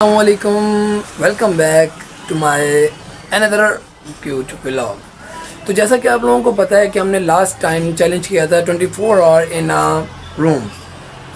अस्सलामुअलैकुम, welcome back to my another cute vlog. तो जैसा कि आप लोगों को पता है कि हमने लास्ट टाइम चैलेंज किया था 24 आवर इन अ रूम,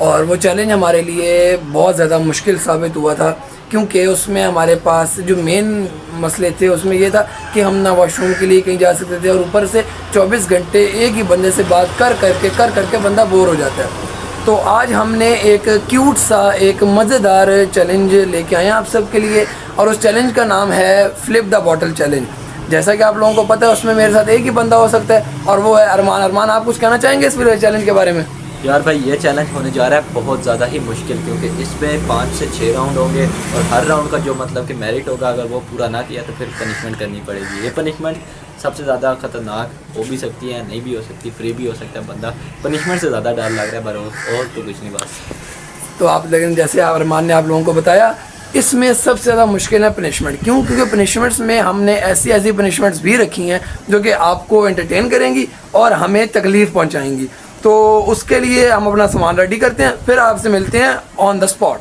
और वो चैलेंज हमारे लिए बहुत ज़्यादा मुश्किल साबित हुआ था, क्योंकि उसमें हमारे पास जो मेन मसले थे उसमें ये था कि हम ना वॉशरूम के लिए कहीं जा सकते थे, और ऊपर से 24 घंटे एक ही बंदे से बात कर करके बंदा बोर हो जाता है। तो आज हमने एक क्यूट सा एक मज़ेदार चैलेंज लेके आए हैं आप सबके लिए, और उस चैलेंज का नाम है फ्लिप द बॉटल चैलेंज। जैसा कि आप लोगों को पता है उसमें मेरे साथ एक ही बंदा हो सकता है, और वो है अरमान। अरमान, आप कुछ कहना चाहेंगे इस चैलेंज के बारे में? यार भाई, ये चैलेंज होने जा रहा है बहुत ज़्यादा ही मुश्किल, क्योंकि इसमें 5 से 6 राउंड होंगे, और हर राउंड का जो मतलब कि मेरिट होगा, अगर वो पूरा ना किया तो फिर पनिशमेंट करनी पड़ेगी। ये पनिशमेंट सबसे ज़्यादा ख़तरनाक हो भी सकती है, नहीं भी हो सकती, फ्री भी हो सकता है। बंदा पनिशमेंट से ज़्यादा डर लग रहा है पर और तो कुछ नहीं बस। तो आप, लेकिन जैसे अरमान ने आप लोगों को बताया, इसमें सबसे ज़्यादा मुश्किल है पनिशमेंट। क्यों? क्योंकि पनिशमेंट्स में हमने ऐसी पनिशमेंट्स भी रखी हैं जो कि आपको एंटरटेन करेंगी और हमें तकलीफ़ पहुंचाएंगी। तो उसके लिए हम अपना सामान रेडी करते हैं, फिर आपसे मिलते हैं ऑन द स्पॉट।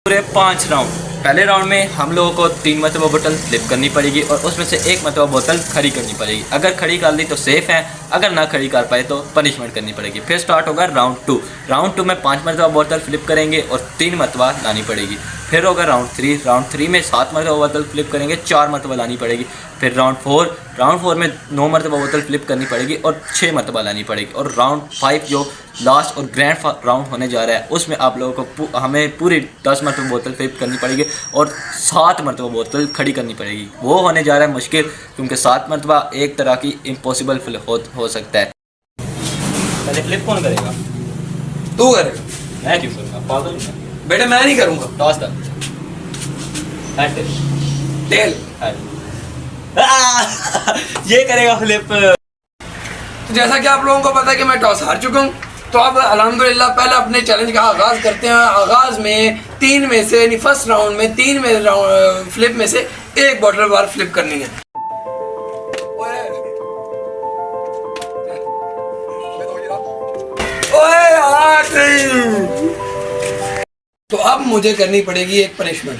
पूरे 5 राउंड। पहले राउंड में हम लोगों को 3 मरतबा बोतल फ्लिप करनी पड़ेगी, और उसमें से 1 मरतबा बोतल खड़ी करनी पड़ेगी। अगर खड़ी कर ली तो सेफ़ है, अगर ना खड़ी कर पाए तो पनिशमेंट करनी पड़ेगी। फिर स्टार्ट होगा राउंड 2। राउंड 2 में 5 मरतबा बोतल फ्लिप करेंगे और 3 मरतबा लानी पड़ेगी। फिर होगा राउंड 3। राउंड 3 में 7 मरतबा बोतल फ्लिप करेंगे, 4 मरतबा लानी पड़ेगी। फिर राउंड 4 में 9 मरतबा बोतल फ्लिप करनी पड़ेगी और 6 मरतबा लानी पड़ेगी। और राउंड 5 जो लास्ट और ग्रैंड राउंड होने जा रहा है, उसमें आप लोगों को हमें पूरी 10 मरतबा बोतल फ्लिप करनी पड़ेगी और 7 मरतबा बोतल खड़ी करनी पड़ेगी। वो होने जा रहा है मुश्किल, क्योंकि 7 मरतबा एक तरह की इम्पॉसिबल हो सकता है। पहले फ्लिप कौन करेगा? तू करेगा। मैं क्यों करूँगा? पागल हूँ बेटा, मैं नहीं करूँगा। टॉस कर। टेल। ये करेगा फ्लिप। तो जैसा कि आप लोगों को पता है कि मैं टॉस हार चुका हूँ, तो अब अल्हम्दुलिल्लाह पहले अपने चैलेंज का आगाज़ करते हैं। आगाज़ में 3 में से, यानी फर्स्ट राउंड में 3 में फ्लिप में से 1 बॉटल बार फ्लिप करनी है। तो अब मुझे करनी पड़ेगी एक पनिशमेंट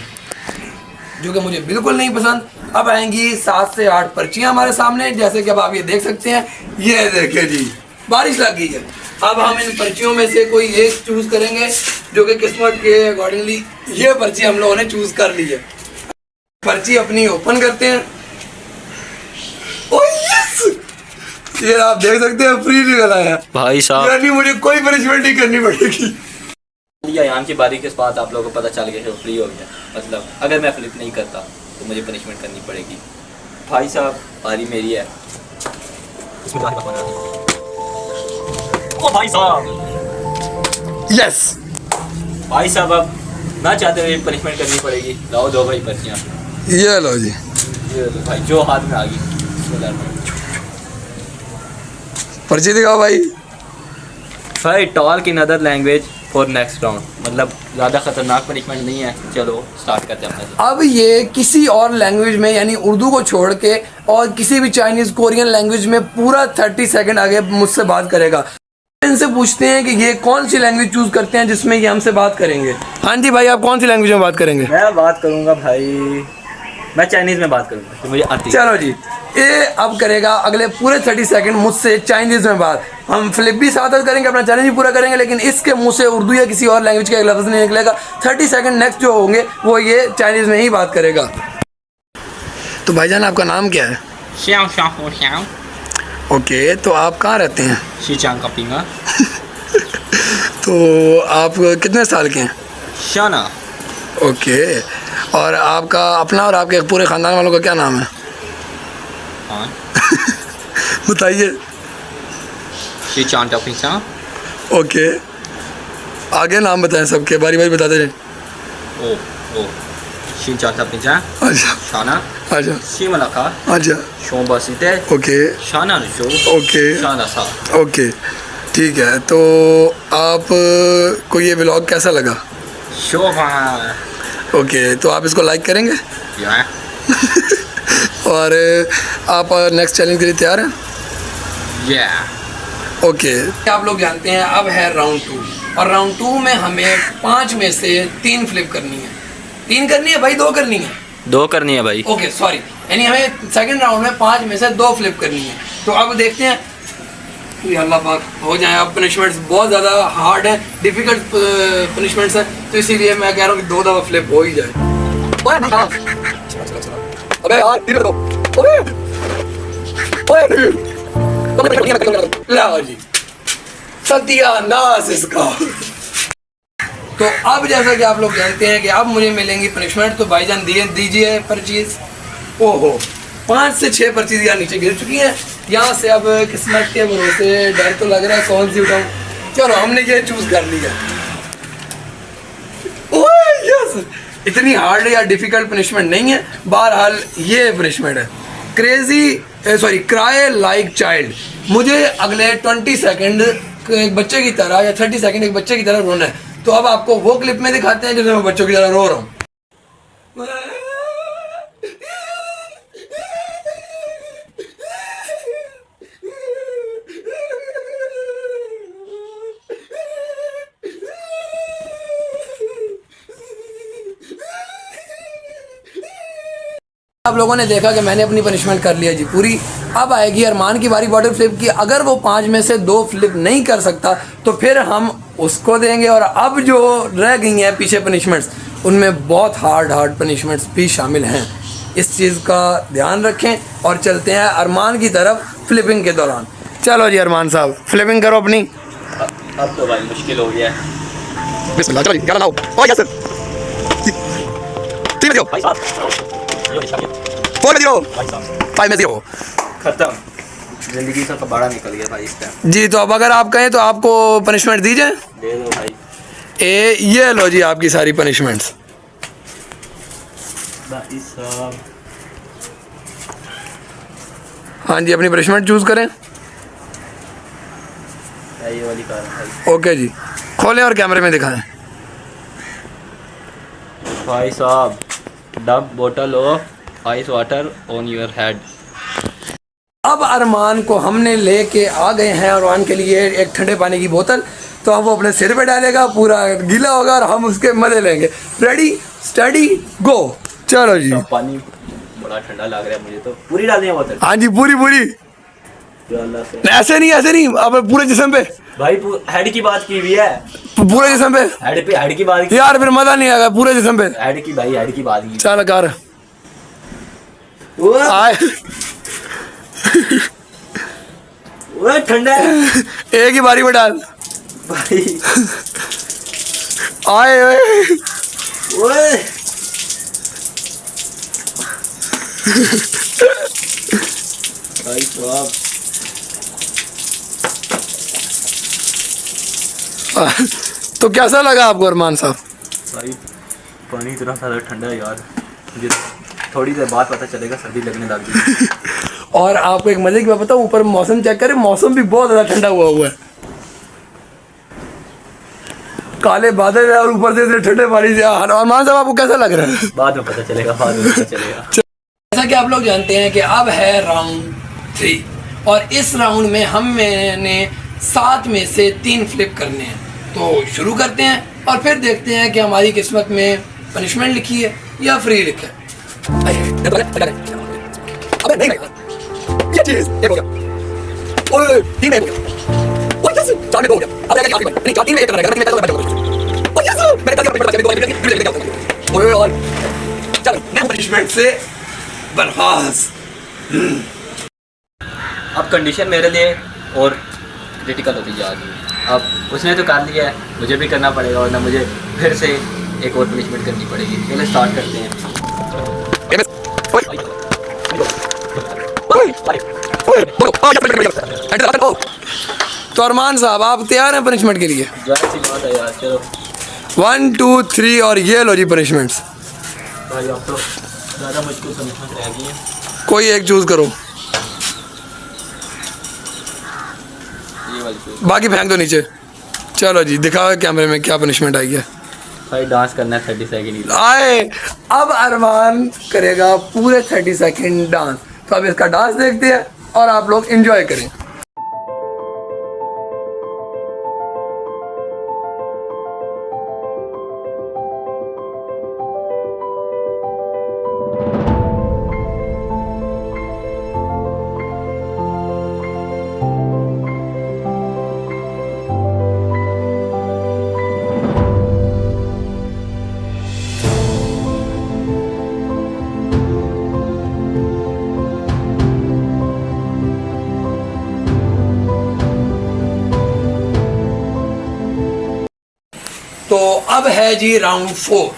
जो कि मुझे बिल्कुल नहीं पसंद। अब आएंगी 7 से 8 पर्चियां हमारे सामने, जैसे कि अब आप ये देख सकते हैं। ये देखिए जी, बारिश लग गई है। अब हम इन पर्चियों में से कोई एक चूज करेंगे, जो कि किस्मत के अकॉर्डिंगली ये पर्ची हम लोगों ने चूज कर ली है। पर्ची अपनी ओपन करते हैं। ओह यस, ये आप देख सकते हैं, फ्री निकल आया भाई साहब, यानी मुझे कोई पनिशमेंट नहीं करनी पड़ेगी। यहाँ की बारी के बाद आप लोगों को पता चल गया है वो फ्री हो गया। मतलब अगर मैं फ्लिप नहीं करता तो मुझे पनिशमेंट करनी पड़ेगी। भाई साहब, बारी मेरी है। ओ भाई साहब, यस भाई साहब, अब ना चाहते हुए पनिशमेंट करनी पड़ेगी। लाओ दो भाई पर्चियाँ। ये लो जी, ये लो भाई, जो हाथ में आ गई। पर्ची दिखाओ भाई। भाई, talk in other language for next round. मतलब ज़्यादा खतरनाक पनिशमेंट नहीं है। चलो स्टार्ट करते हैं। अब ये किसी और लैंग्वेज में, यानी उर्दू को छोड़ के और किसी भी चाइनीज़, कोरियन लैंग्वेज में पूरा 30 सेकंड आगे मुझसे बात करेगा। इनसे पूछते हैं कि ये कौन सी लैंग्वेज चूज करते हैं जिसमें ये हमसे बात करेंगे। हाँ जी भाई, आप कौन सी लैंग्वेज में बात करेंगे? मैं बात करूँगा भाई, मैं चाइनीज़ में बात करूँगा तो मुझे आती है। चलो जी, ये अब करेगा अगले पूरे 30 सेकंड मुझसे चाइनीज़ में बात। हम फ्लिप भी साथ करेंगे, अपना चैलेंज भी पूरा करेंगे, लेकिन इसके मुंह से उर्दू या किसी और लैंग्वेज का एक लफ्ज़ नहीं निकलेगा। 30 सेकंड नेक्स्ट जो होंगे वो ये चाइनीज़ में ही बात करेगा। तो भाईजान, आपका नाम क्या है? श्याम श्याम श्याम। ओके, तो आप कहाँ रहते हैं? शीचांग का पिंगा। तो आप कितने साल के हैं? शाना। ओके, और आपका अपना और आपके पूरे ख़ानदान वालों का क्या नाम है? हाँ। बताइए। शीचांग का पिंगा। ओके, आगे नाम बताएं सबके, बारी बारी बताते रहे। ओ शीचांग का पिंगा। अच्छा शाना। अच्छा सीमलका। अच्छा। शोबासीते। ओके शाना रुशो। ओके शाना सा। ओके, ठीक है। तो आप को ये व्लॉग कैसा लगा? शोभा। ओके, तो आप इसको लाइक करेंगे? या। और आप नेक्स्ट चैलेंज के लिए तैयार हैं? या। ओके, आप लोग जानते हैं अब है राउंड 2, और राउंड 2 में हमें 5 में से 3 फ्लिप करनी है। 3 करनी है भाई, 2 करनी है? 2 करनी है भाई। ओके सॉरी, यानी हमें सेकंड राउंड में 5 में से 2 फ्लिप करनी है। तो अब देखते हैं, ये अल्लाह पाक हो जाए। अब पनिशमेंट्स बहुत ज़्यादा हार्ड है, डिफिकल्ट पनिशमेंट्स है, तो इसीलिए मैं कह रहा हूँ कि 2 दफ़ा फ्लिप हो ही जाए। अबे यार धीरे दो, लाओ जी, सत्यानाश इसका। तो अब जैसा कि आप लोग जानते हैं कि अब मुझे मिलेंगी पनिशमेंट, तो भाईजान दीजिए परचेज। ओहो 5 से 6 परचेज यहाँ नीचे गिर चुकी हैं। यहाँ से अब किस्मत के भरोसे डर तो लग रहा है कौन सी उठाऊँ। चलो हमने ये चूज कर लिया। ओह यस, इतनी हार्ड या डिफिकल्ट पनिशमेंट नहीं है, बहरहाल ये पनिशमेंट है। Cry like child. मुझे अगले 20 सेकंड एक बच्चे की तरह या 30 सेकंड एक बच्चे की तरह रोना है। तो अब आपको वो क्लिप में दिखाते हैं जिसमें मैं बच्चों की तरह रो रहा हूँ। आप लोगों ने देखा कि मैंने अपनी पनिशमेंट कर लिया जी पूरी। अब आएगी अरमान की बारी बॉटल फ्लिप की। अगर वो 5 में से 2 फ्लिप नहीं कर सकता तो फिर हम उसको देंगे। और अब जो रह गई हैं पीछे पनिशमेंट्स, उनमें बहुत हार्ड पनिशमेंट्स भी शामिल हैं। इस चीज़ का ध्यान रखें और चलते हैं अरमान की तरफ फ्लिपिंग के दौरान। चलो जी अरमान साहब फ्लिपिंग करो अपनी। अब तो भाई मुश्किल हो गया है। बिस्मिल्लाह, चलो जी, लाओ। ओ यस सर, 3 में 0, 4 में 0, 5 में 0, खत्म। जिंदगी से कबाड़ा निकल गया भाई इस टाइम जी। तो अब अगर आप कहें तो आपको पनिशमेंट दी जाए। दे दो भाई। ये लो जी आपकी सारी पनिशमेंट्स। भाई साहब हाँ जी, अपनी पनिशमेंट चूज करें। ये वाली कार भाई। ओके जी, खोलें और कैमरे में दिखाएं। भाई साहब dub bottle of ice water on your head. अब अरमान को हमने लेके आ गए हैं अरमान के लिए एक ठंडे पानी की बोतल। तो अब वो अपने सिर पे डालेगा, पूरा गीला होगा और हम उसके मजे लेंगे। रेडी स्टडी गो। चलो जी। पानी बड़ा ठंडा लग रहा है मुझे तो। पूरी डाल दिया बोतल? हाँ जी पूरी पूरी। ऐसे नहीं अब पूरे जिस्म पे भाई हेड की बात की हुई है। पूरे जिस्म पे हेड की बात की यार, फिर मजा नहीं आएगा। पूरे जिस्म पे हेड की भाई, हेड की बात की। चल कर आए। वो ठंडा है। एक ही बारी में डाल भाई। आए ओए भाई साहब तो कैसा लगा आपको अरमान साहब? भाई पानी इतना ज़्यादा ठंडा है यार, मुझे थोड़ी देर बाद पता चलेगा सर्दी लगने लग गई। और आपको एक मजे की बात बताऊं, ऊपर मौसम चेक करें, मौसम भी बहुत ज़्यादा ठंडा हुआ है। काले बादल है और ऊपर से इतने ठंडे पानी से। अरमान साहब आपको कैसा लग रहा है? बाद में पता चलेगा, बाद में पता चलेगा। जैसा कि आप लोग जानते हैं कि अब है राउंड 3 और इस राउंड में मैंने 7 में से 3 फ्लिप करने हैं। तो शुरू करते हैं और फिर देखते हैं कि हमारी किस्मत में पनिशमेंट लिखी है या फ्री लिखा है। अबे नहीं ये चीज एक हो गया, ओए 3 में हो गया, ओए यस 4 में हो गया। अब आगे आगे नहीं 4 3 में एक करना है, मैं तो ओए यस मैंने कर दिया। ओए और चल मैं पनिशमेंट से बर्खास्त। अब कंडीशन मेरे लिए और क्रिटिकल होती जा रही है। अब उसने तो कर लिया है, मुझे भी करना पड़ेगा, और ना मुझे फिर से एक और पनिशमेंट करनी पड़ेगी। पहले स्टार्ट करते हैं। तो अरमान साहब आप तैयार हैं पनिशमेंट के लिए? जाहिर सी बात है यार, चलो 1 2 3 और ये लो जी पनिशमेंट्स। भाई अब तो ज़्यादा मुश्किल पनिशमेंट रह गई है। कोई एक चूज करो, ये वाली कोई। बाकी फेंक दो नीचे। चलो जी दिखाओ कैमरे में क्या पनिशमेंट आई है। भाई डांस करना है 30 सेकंड आए। अब अरमान करेगा पूरे 30 सेकंड डांस। तो अब इसका डांस देखते हैं और आप लोग एंजॉय करें। तो अब है जी राउंड 4।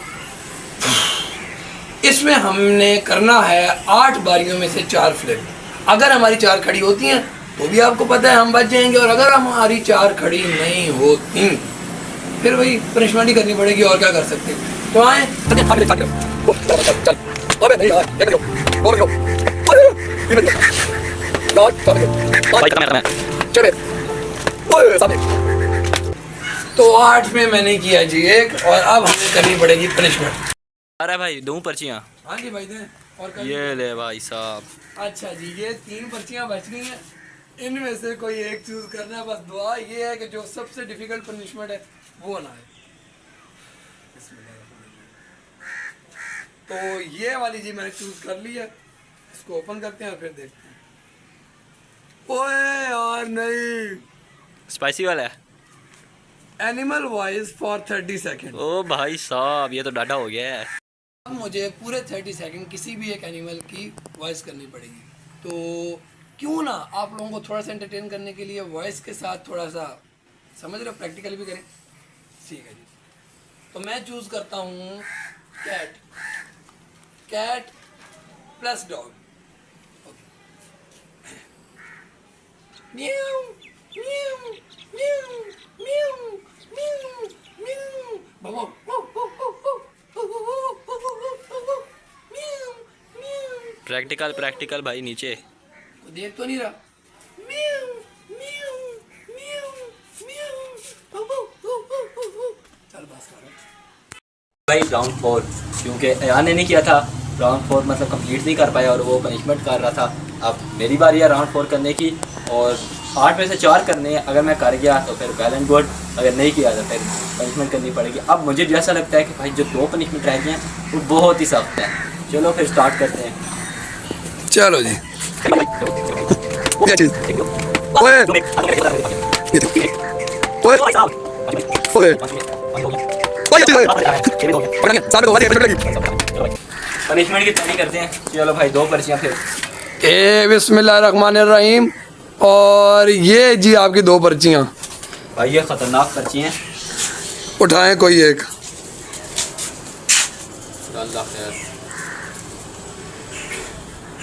इसमें हमने करना है 8 बारियों में से 4 फ्लिप। अगर हमारी 4 खड़ी होती हैं तो भी आपको पता है हम बच जाएंगे, और अगर हमारी 4 खड़ी नहीं होती फिर वही पनिशमेंट ही करनी पड़ेगी, और क्या कर सकते हैं। तो आए तो 8 में मैंने किया जी 1, और अब हमें करनी पड़ेगी पनिशमेंट। अरे भाई दूं पर्चियाँ। हाँ जी भाई दें, और ये ले भाई साहब। अच्छा जी, ये 3 पर्चियाँ बच गई हैं, इनमें से कोई एक चूज करना है। बस दुआ ये है कि जो सबसे डिफिकल्ट पनिशमेंट है वो ना है। तो ये वाली जी मैंने चूज कर ली है, इसको ओपन करते हैं और फिर देखते हैं। ओए यार नहीं, स्पाइसी वाला है। Animal voice for 30 second. ओ भाई साहब ये तो डाटा हो गया है। अब मुझे पूरे 30 सेकंड किसी भी एक एनिमल की वॉइस करनी पड़ेगी। तो क्यों ना आप लोगों को थोड़ा सा एंटरटेन करने के लिए वॉइस के साथ थोड़ा सा समझ रहे हो प्रैक्टिकली भी करें। ठीक है जी, तो मैं चूज़ करता हूँ कैट। Cat plus dog. म्याऊ म्याऊ म्याऊ म्याऊ म्याऊ म्याऊ बाबा प्रैक्टिकल प्रैक्टिकल भाई नीचे देख तो नहीं रहा। म्याऊ म्याऊ म्याऊ म्याऊ चल बस कर भाई। राउंड 4 क्योंकि अयान ने नहीं किया था, राउंड 4 मतलब कंप्लीट नहीं कर पाया और वो पनिशमेंट कर रहा था। अब मेरी बारी है राउंड 4 करने की, और 8 में से 4 करने हैं। अगर मैं कर गया तो फिर वेल एंड गुड, अगर नहीं किया तो फिर पनिशमेंट करनी पड़ेगी। अब मुझे जैसा लगता है कि भाई जो 2 पनिशमेंट रह गए हैं वो बहुत ही सख्त है। चलो फिर स्टार्ट करते हैं। चलो जी। पनिशमेंट की तैयारी करते हैं। चलो भाई 2 पर्चियाँ फिर। बिस्मिल्लाहिर्रहमानिर्रहीम। और ये जी आपकी 2 पर्चियाँ। भाई ये खतरनाक पर्ची हैं। उठाएं कोई एक।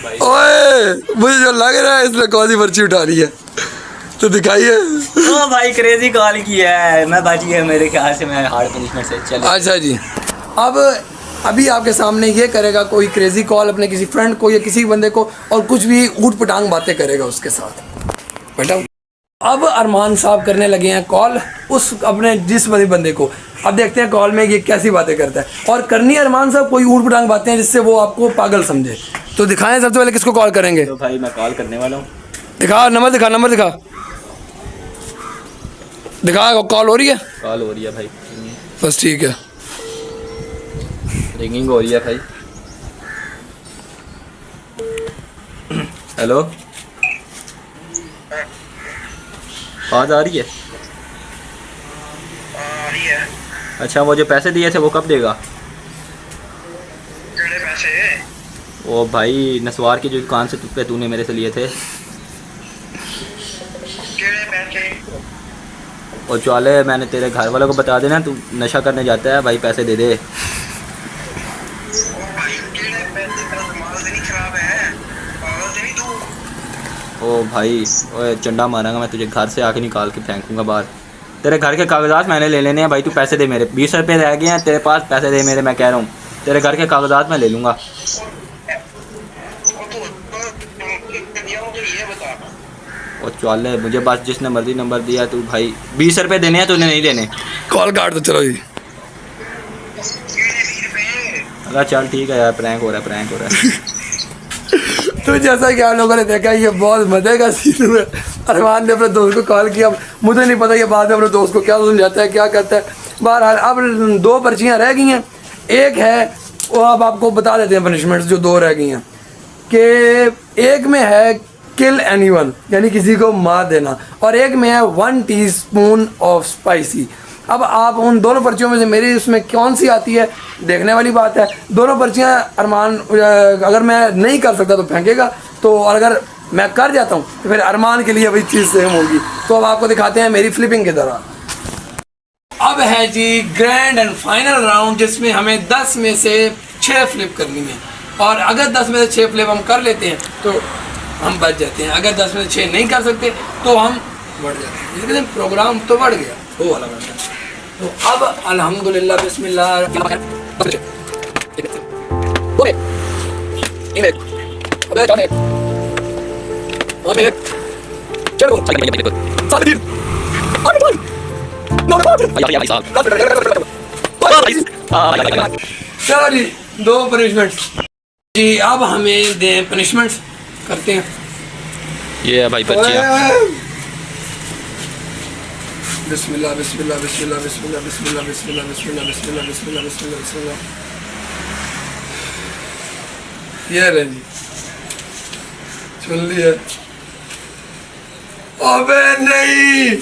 भाई ओए मुझे जो लग रहा है इसने कौन सी पर्ची उठा ली है, तो दिखाइए। ओ भाई क्रेजी कॉल किया है, मैं बच गया मेरे ख्याल से, मैं हार्ड पनिशमेंट से। चलो अच्छा जी, अब अभी आपके सामने ये करेगा कोई क्रेजी कॉल अपने किसी फ्रेंड को या किसी बंदे को, और कुछ भी ऊट पटांग बातें करेगा उसके साथ। बेटा अब अरमान साहब करने लगे हैं कॉल उस अपने जिस बंदे को। अब देखते हैं कॉल में ये कैसी बातें करता है, और करनी है अरमान साहब कोई ऊट पटांग बातें हैं जिससे वो आपको पागल समझे। तो दिखाएं सबसे पहले किसको कॉल करेंगे। तो भाई मैं कॉल करने वाला हूँ। दिखा नंबर, दिखा नंबर, दिखा दिखा। कॉल हो रही है? कॉल हो रही है भाई, बस ठीक है। रिंगिंग हो रही है भाई। हेलो, आवाज आ रही है? आ रही है। अच्छा वो जो पैसे दिए थे वो कब देगा? केड़े पैसे? वो भाई नसवार की जो दुकान से पे तूने मेरे से लिए थे। केड़े पैसे? और चले मैंने तेरे घर वालों को बता देना तू नशा करने जाता है, भाई पैसे दे दे। ओ भाई केड़े पैसे? तेरा दिमाग तो नहीं खराब है? पागल तो नहीं तू? ओ भाई ओए चंडा मारांगा मैं तुझे, घर से आके निकाल के फेंकूंगा बाहर। तेरे घर के कागजात मैंने ले लेने हैं भाई, तू पैसे दे मेरे। 20 रुपये रह गए हैं तेरे पास, पैसे दे मेरे, मैं कह रहा हूँ। तेरे घर के कागजात मैं ले लूँगा। ओ तू दिया मुझे ये बता। और चल मुझे बस जिसने मर्जी नंबर दिया तू भाई 20 रुपये देने हैं, तूने नहीं देने। कॉल काट दो चलो जी। केड़े 20 रुपये? अगर चल ठीक है यार, प्रैंक हो रहा है, प्रैंक हो रहा है। तो जैसा कि आप लोगों ने देखा ये बहुत मजे का सीन हुआ। अरमान ने अपने दोस्त को कॉल किया, मुझे नहीं पता ये बाद में अपने दोस्त को क्या समझाता है क्या करता है। बहरहाल अब 2 पर्चियाँ रह गई हैं। एक है वो अब आपको बता देते हैं पनिशमेंट्स जो 2 रह गई हैं, कि एक में है किल एनीवन यानी किसी को मार देना, और एक में है 1 टीस्पून ऑफ स्पाइसी। अब आप उन दोनों पर्चियों में से मेरी उसमें कौन सी आती है देखने वाली बात है। दोनों पर्चियाँ अरमान अगर मैं नहीं कर सकता तो फेंकेगा, तो और अगर मैं कर जाता हूँ तो फिर अरमान के लिए वही चीज़ सेम होगी। तो अब आपको दिखाते हैं मेरी फ्लिपिंग के दौरान। अब है जी ग्रैंड एंड फाइनल राउंड, जिसमें हमें 10 में से 6 फ्लिप करनी है। और अगर 10 में से 6 फ्लिप हम कर लेते हैं तो हम बच जाते हैं, अगर 10 में से 6 नहीं कर सकते तो हम बढ़ जाते हैं। लेकिन प्रोग्राम तो बढ़ गया, वो वाला बढ़ गया। तो अब अल्हम्दुलिल्लाह बिस्मिल्लाह चलो जी 2 पनिशमेंट जी। अब हमें दें पनिशमेंट, करते हैं। ये है भाई बच्चियाँ। बिस्मिल्लाह बिस्मिल्लाह बिस्मिल्लाह बिस्मिल्लाह बिस्मिल्लाह बिस्मिल्लाह बिस्मिल्लाह बिस्मिल्लाह बिस्मिल्लाह बिस्मिल्लाह बिस्मिल्लाह। ये रहे जी, चल लिया। अबे नहीं,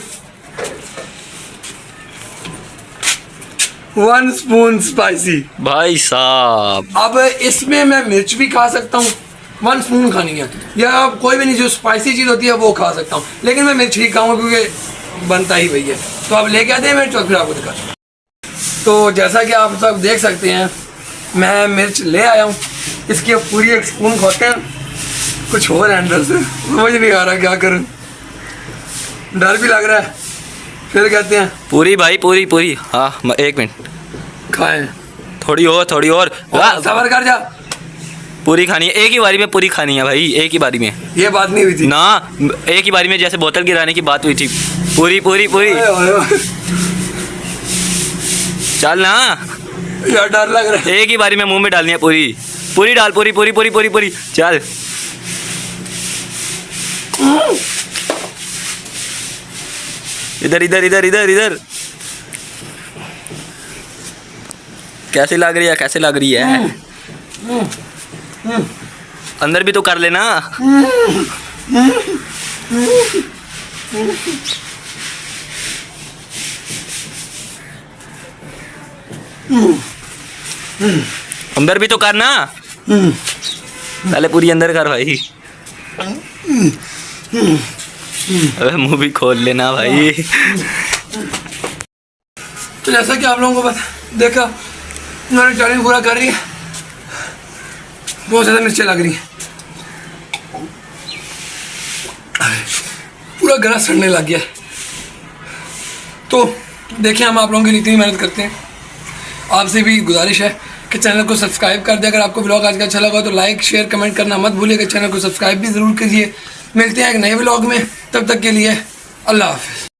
1 स्पून स्पाइसी भाई साहब। अब इसमें मैं मिर्च भी खा सकता हूँ, 1 स्पून खानी है, या कोई भी नहीं जो स्पाइसी चीज़ होती है वो खा सकता हूँ, लेकिन मैं मिर्च ही खाऊंगा क्योंकि बनता ही वही है। तो अब लेके आते हैं मिर्च और फिर आपको दिखा। तो जैसा कि आप सब देख सकते हैं मैं मिर्च ले आया हूँ, इसकी अब पूरी 1 स्पून खाते हैं। कुछ और है अंदर से, समझ नहीं आ रहा क्या करूँ, डर भी लग रहा है। फिर कहते हैं पूरी भाई पूरी पूरी। हाँ 1 मिनट, खाएं, थोड़ी और थोड़ी और। सबर कर जा। पूरी खानी है, एक ही बारी में पूरी खानी है भाई, एक ही बारी में। ये बात नहीं हुई थी ना, एक ही बारी में जैसे बोतल गिराने की बात हुई थी। पूरी पूरी पूरी। चल ना यार डर लग रहा है। एक ही बारी में मुंह में डालनी है पूरी। पूरी डाल, पूरी पूरी पूरी पूरी पूरी। चल इधर इधर इधर इधर इधर। कैसी लग रही है, कैसे लग रही है? अंदर भी तो कर लेना। अंदर भी तो करना, पहले पूरी अंदर कर भाई। अबे मुंह भी खोल लेना भाई। तो जैसा कि आप लोगों को पता देखा, उन्होंने चैलेंज पूरा कर रही है, बहुत ज़्यादा मिर्चें लग रही हैं, पूरा गला सड़ने लग गया। तो देखिए हम आप लोगों के लिए इतनी मेहनत करते हैं, आपसे भी गुजारिश है कि चैनल को सब्सक्राइब कर दे। अगर आपको व्लॉग आज का अच्छा लगा तो लाइक शेयर कमेंट करना मत भूलिएगा, चैनल को सब्सक्राइब भी ज़रूर कीजिए। मिलते हैं एक नए व्लॉग में, तब तक के लिए अल्लाह हाफ़िज़।